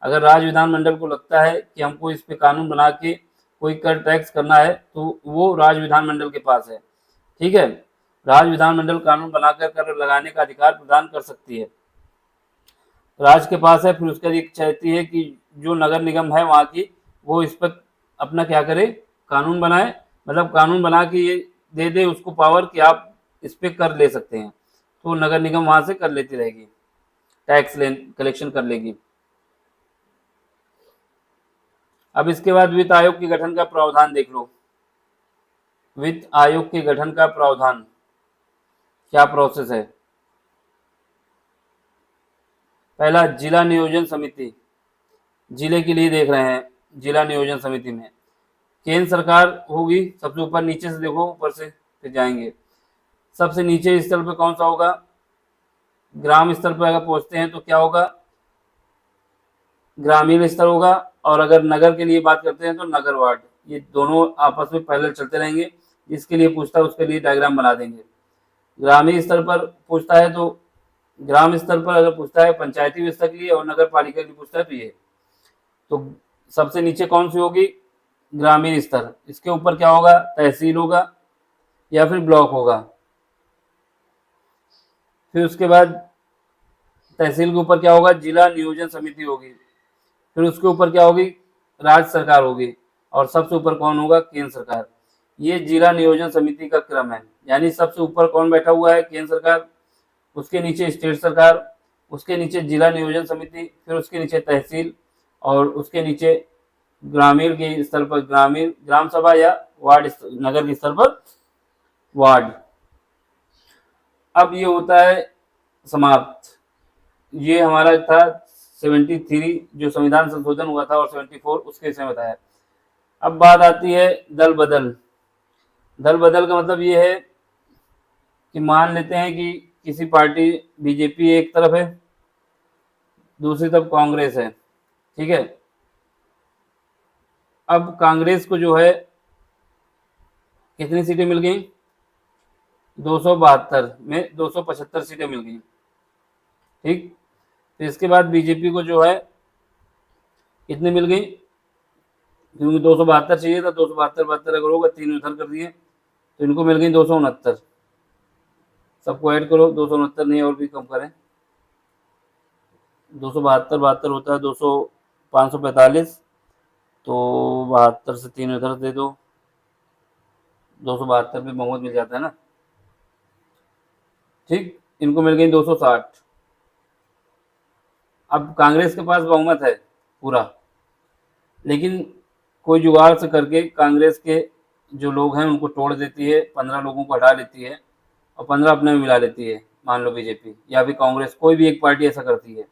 S1: अगर राज्य विधानमंडल को लगता है कि हमको इस पे कानून बना के कोई कर टैक्स करना है, तो वो राज्य विधानमंडल के पास है, ठीक है। राज्य विधानमंडल कानून बनाकर कर लगाने का अधिकार प्रदान कर सकती है, राज्य के पास है। फिर उसके बाद चाहती है कि जो नगर निगम है वहाँ की, वो इस पर अपना क्या करे? कानून बनाए, मतलब कानून बना के ये दे दे उसको पावर कि आप इस पे कर ले सकते हैं, तो नगर निगम वहां से कर लेती रहेगी, टैक्स कलेक्शन कर लेगी। अब इसके बाद वित्त आयोग के गठन का प्रावधान देख लो। वित्त आयोग के गठन का प्रावधान क्या प्रोसेस है? पहला जिला नियोजन समिति, जिले के लिए देख रहे हैं, जिला नियोजन समिति में केंद्र सरकार होगी सबसे ऊपर, नीचे से देखो ऊपर से फिर जाएंगे। सबसे नीचे स्तर पे कौन सा होगा, ग्राम स्तर पर अगर पहुंचते हैं तो क्या होगा, ग्रामीण स्तर होगा, और अगर नगर के लिए बात करते हैं तो नगर वार्ड। ये दोनों आपस में पैरेलल चलते रहेंगे, जिसके लिए पूछता है उसके लिए डायग्राम बना देंगे। ग्रामीण स्तर पर पूछता है तो ग्राम स्तर पर अगर पूछता है पंचायती व्यवस्था के लिए, और नगर पालिका के लिए पूछता है तो ये। तो सबसे नीचे कौन सी होगी, ग्रामीण स्तर। इसके ऊपर क्या होगा, तहसील होगा या फिर ब्लॉक होगा। फिर उसके बाद तहसील के ऊपर क्या होगा, जिला नियोजन समिति होगी। फिर उसके ऊपर क्या होगी, राज्य सरकार होगी, और सबसे ऊपर कौन होगा, केंद्र सरकार। ये जिला नियोजन समिति का क्रम है, यानी सबसे ऊपर कौन बैठा हुआ है, केंद्र सरकार, उसके नीचे स्टेट सरकार, उसके नीचे जिला नियोजन समिति, फिर उसके नीचे तहसील, और उसके नीचे ग्रामीण के स्तर पर ग्रामीण ग्राम सभा या वार्ड, नगर के स्तर पर वार्ड। अब ये होता है समाप्त। ये हमारा था 73 जो संविधान संशोधन हुआ था, और 74 उसके विषय में बताया। अब बात आती है दल बदल। दल बदल का मतलब ये है कि मान लेते हैं कि किसी पार्टी, बीजेपी एक तरफ है, दूसरी तरफ कांग्रेस है, ठीक है। अब कांग्रेस को जो है कितनी सीटें मिल गई, 272 में 275 सीटें मिल गई, ठीक। तो इसके बाद बीजेपी को जो है कितनी मिल गई, क्योंकि 272 चाहिए था, 272 अगर होगा 3 उधर कर दिए तो इनको मिल गई 269। सबको ऐड करो, 269 नहीं और भी कम करें, 272 होता है 545, तो 72 से 3 उधर दे दो, 272 में बहुमत मिल जाता है ना, ठीक। इनको मिल गई 260। अब कांग्रेस के पास बहुमत है पूरा, लेकिन कोई जुगाड़ से करके कांग्रेस के जो लोग हैं उनको तोड़ देती है, 15 लोगों को हटा लेती है और 15 अपने में मिला लेती है। मान लो बीजेपी या फिर कांग्रेस, कोई भी एक पार्टी ऐसा करती है।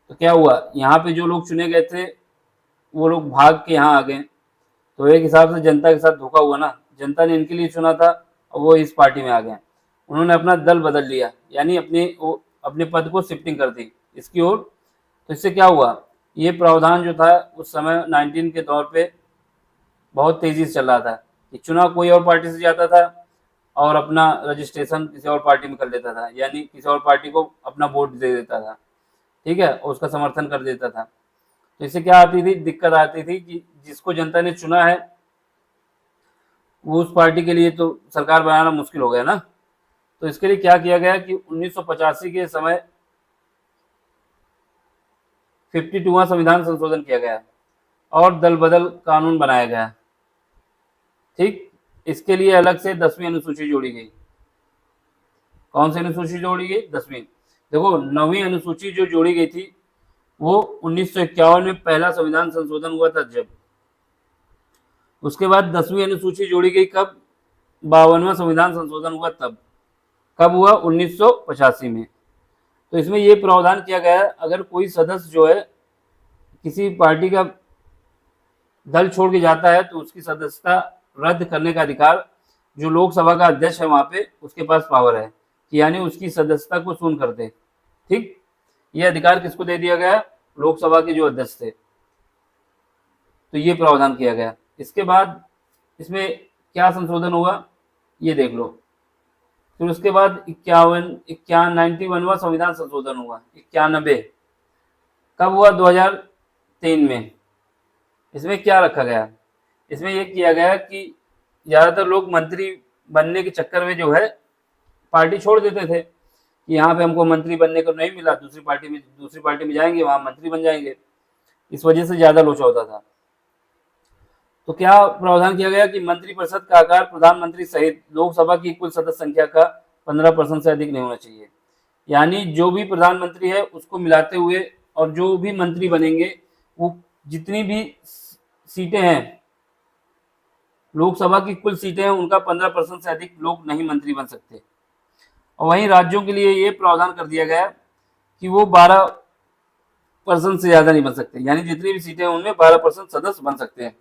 S1: तो क्या हुआ, यहाँ पे जो लोग चुने गए थे वो लोग भाग के यहाँ आ गए, तो एक हिसाब से जनता के साथ धोखा हुआ ना। जनता ने इनके लिए चुना था और वो इस पार्टी में आ गए, उन्होंने अपना दल बदल लिया, यानी अपने पद को शिफ्टिंग कर दी इसकी ओर। तो इससे क्या हुआ, ये प्रावधान जो था उस समय 19 के दौर पे बहुत तेजी से चल रहा था कि चुनाव कोई और पार्टी से जाता था और अपना रजिस्ट्रेशन किसी और पार्टी में कर लेता था, यानी किसी और पार्टी को अपना वोट दे देता था, ठीक है, और उसका समर्थन कर देता था। तो इससे क्या आती थी, दिक्कत आती थी कि जिसको जनता ने चुना है वो उस पार्टी के लिए तो सरकार बनाना मुश्किल हो गया ना। तो इसके लिए क्या किया गया कि 1985 के समय 52वां संविधान संशोधन किया गया और दल बदल कानून बनाया गया, ठीक। इसके लिए अलग से 10वीं अनुसूची जोड़ी गई। कौन सी अनुसूची जोड़ी गई, 10वीं। देखो 9वीं अनुसूची जो जोड़ी गई थी वो 1951 में पहला संविधान संशोधन हुआ था जब। उसके बाद 10वीं अनुसूची जोड़ी गई कब, 52वां संविधान संशोधन हुआ तब। कब हुआ, 1985 में। तो इसमें ये प्रावधान किया गया है, अगर कोई सदस्य जो है किसी पार्टी का दल छोड़ के जाता है तो उसकी सदस्यता रद्द करने का अधिकार जो लोकसभा का अध्यक्ष है वहां पे उसके पास पावर है कि यानी उसकी सदस्यता को शून्य कर दे, ठीक। ये अधिकार किसको दे दिया गया, लोकसभा के जो अध्यक्ष थे। तो ये प्रावधान किया गया। इसके बाद इसमें क्या संशोधन हुआ ये देख लो। फिर उसके बाद 91वां संविधान संशोधन हुआ, 91 कब हुआ, 2003 में। इसमें क्या रखा गया, इसमें यह किया गया कि ज़्यादातर लोग मंत्री बनने के चक्कर में जो है पार्टी छोड़ देते थे कि यहाँ पे हमको मंत्री बनने को नहीं मिला, दूसरी पार्टी में जाएंगे, वहाँ मंत्री बन जाएंगे। इस वजह से ज़्यादा लोचा होता था। तो क्या प्रावधान किया गया कि मंत्रिपरिषद का आकार प्रधानमंत्री सहित लोकसभा की कुल सदस्य संख्या का 15% से अधिक नहीं होना चाहिए, यानी जो भी प्रधानमंत्री है उसको मिलाते हुए और जो भी मंत्री बनेंगे वो जितनी भी सीटें हैं लोकसभा की कुल सीटें हैं उनका 15% से अधिक लोग नहीं मंत्री बन सकते। और वहीं राज्यों के लिए ये प्रावधान कर दिया गया कि वो 12 से ज्यादा नहीं बन सकते, यानी जितनी भी सीटें हैं उनमें 12% सदस्य बन सकते हैं।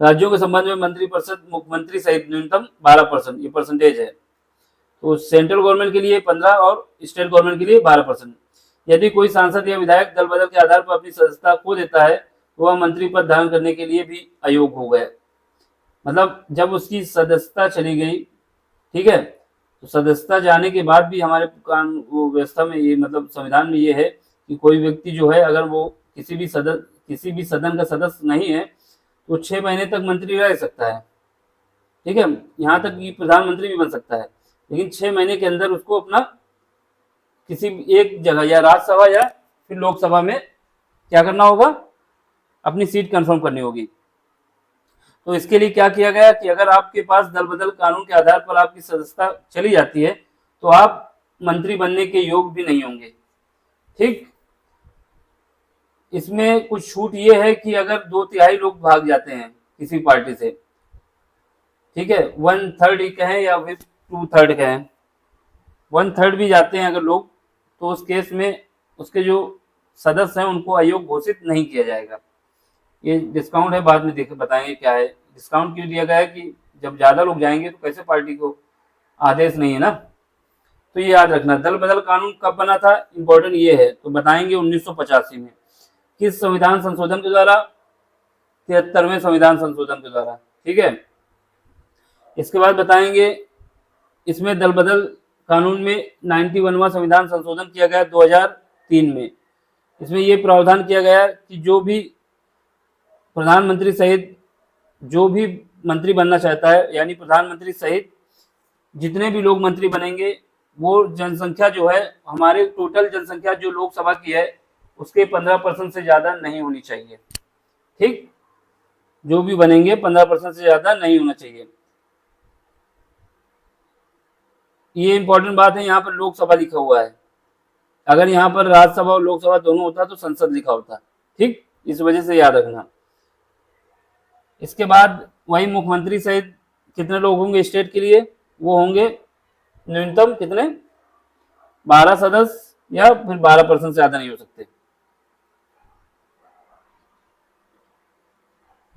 S1: राज्यों के संबंध में मंत्रिपरिषद मुख्यमंत्री सहित न्यूनतम 12%, ये परसेंटेज है। तो सेंट्रल गवर्नमेंट के लिए 15 और स्टेट गवर्नमेंट के लिए 12%। यदि कोई सांसद या विधायक दल बदल के आधार पर अपनी सदस्यता खो देता है तो वह मंत्री पद धारण करने के लिए भी अयोग्य हो गए। मतलब जब उसकी सदस्यता चली गई, ठीक है, तो सदस्यता जाने के बाद भी हमारे वो व्यवस्था में ये, मतलब संविधान में ये है कि कोई व्यक्ति जो है अगर वो किसी भी सदन का सदस्य नहीं है तो 6 महीने तक मंत्री रह सकता है, ठीक है, यहाँ तक कि प्रधानमंत्री भी बन सकता है, लेकिन 6 महीने के अंदर उसको अपना किसी एक जगह या राज्यसभा या फिर लोकसभा में क्या करना होगा, अपनी सीट कंफर्म करनी होगी। तो इसके लिए क्या किया गया कि अगर आपके पास दल बदल कानून के आधार पर आपकी सदस्यता चली जाती है तो आप मंत्री बनने के योग्य भी नहीं होंगे। ठीक, इसमें कुछ छूट ये है कि अगर 2/3 लोग भाग जाते हैं किसी पार्टी से, ठीक है, 1/3 ही कहें या फिर 2/3 कहें, 1/3 भी जाते हैं अगर लोग, तो उस केस में उसके जो सदस्य हैं उनको अयोग्य घोषित नहीं किया जाएगा। ये डिस्काउंट है, बाद में देख बताएंगे क्या है। डिस्काउंट क्यों दिया गया है कि जब ज्यादा लोग जाएंगे तो कैसे पार्टी को आदेश नहीं है ना, तो ये याद रखना। दल बदल कानून कब बना था, इंपॉर्टेंट ये है, तो बताएंगे 1985 में। किस संविधान संशोधन के द्वारा, 73वें संविधान संशोधन के द्वारा, ठीक है। इसके बाद बताएंगे इसमें दल बदल कानून में 91वां संविधान संशोधन किया गया 2003 में। इसमें यह प्रावधान किया गया कि जो भी प्रधानमंत्री सहित जो भी मंत्री बनना चाहता है, यानी प्रधानमंत्री सहित जितने भी लोग मंत्री बनेंगे वो जनसंख्या जो है, हमारे टोटल जनसंख्या जो लोकसभा की है उसके 15% से ज्यादा नहीं होनी चाहिए। ठीक, जो भी बनेंगे 15% से ज्यादा नहीं होना चाहिए। ये इंपॉर्टेंट बात है, यहाँ पर लोकसभा लिखा हुआ है, अगर यहाँ पर राज्यसभा और लोकसभा दोनों होता तो संसद लिखा होता। ठीक, इस वजह से याद रखना। इसके बाद वही मुख्यमंत्री सहित कितने लोग होंगे स्टेट के लिए, वो होंगे न्यूनतम कितने, 12 सदस्य या फिर 12% से ज्यादा नहीं हो सकते।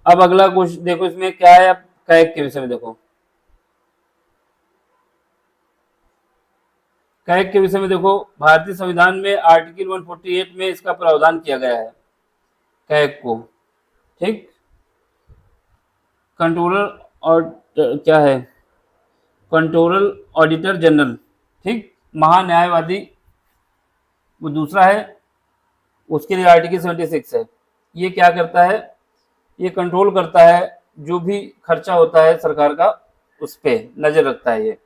S1: अब अगला कुछ देखो, इसमें क्या है, अब कैग के विषय में देखो। कैग के विषय में देखो, भारतीय संविधान में आर्टिकल 148 में इसका प्रावधान किया गया है कैग को। ठीक, कंट्रोलर और क्या है, कंट्रोलर ऑडिटर जनरल, ठीक, महान्यायवादी वो दूसरा है, उसके लिए आर्टिकल 76 है। ये क्या करता है, ये कंट्रोल करता है, जो भी खर्चा होता है सरकार का उस पे नजर रखता है ये।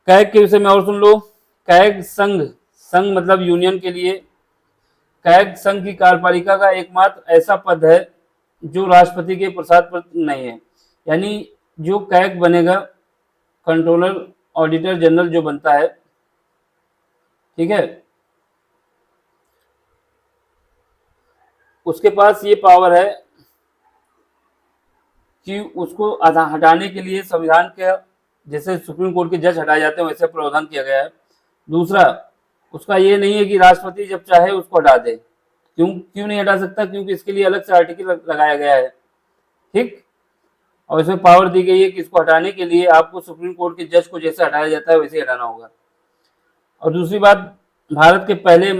S1: कैग के विषय में और सुन लो। कैग संघ, संघ मतलब यूनियन के लिए, कैग संघ की कार्यपालिका का एकमात्र ऐसा पद है जो राष्ट्रपति के प्रसाद पर नहीं है। यानी जो कैग बनेगा, कंट्रोलर ऑडिटर जनरल जो बनता है, ठीक है, उसके पास ये पावर है कि उसको हटाने के लिए संविधान के, जैसे सुप्रीम कोर्ट के जज हटाए जाते हैं वैसे प्रावधान किया गया है। दूसरा, उसका ये नहीं है कि राष्ट्रपति जब चाहे उसको हटा दे। क्यों नहीं हटा सकता, क्योंकि इसके लिए अलग से आर्टिकल लगाया गया है। ठीक, और इसमें पावर दी गई है कि इसको हटाने के लिए आपको सुप्रीम कोर्ट के जज को जैसे हटाया जाता है वैसे ही हटाना होगा। और दूसरी बात, भारत के पहले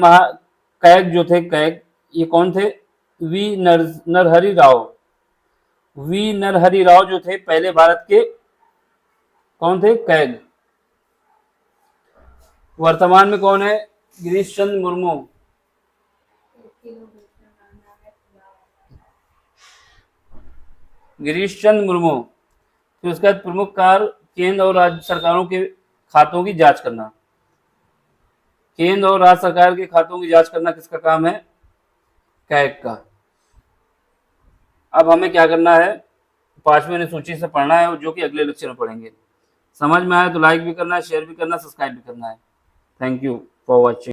S1: कैग जो थे, कैग ये कौन थे, वी नरहरि राव जो थे पहले भारत के कौन थे, कैग। वर्तमान में कौन है, गिरीश चंद्र मुर्मू। गिरीश चंद्र मुर्मू। फिर उसके बाद प्रमुख कार्य केंद्र और राज्य सरकारों के खातों की जांच करना। केंद्र और राज्य सरकार के खातों की जांच करना किसका काम है, कैग का। अब हमें क्या करना है, 5वीं अनुसूची से पढ़ना है, जो कि अगले लेक्चर में पढ़ेंगे। समझ में आया तो लाइक भी करना है, शेयर भी करना, सब्सक्राइब भी करना है। Thank you for watching.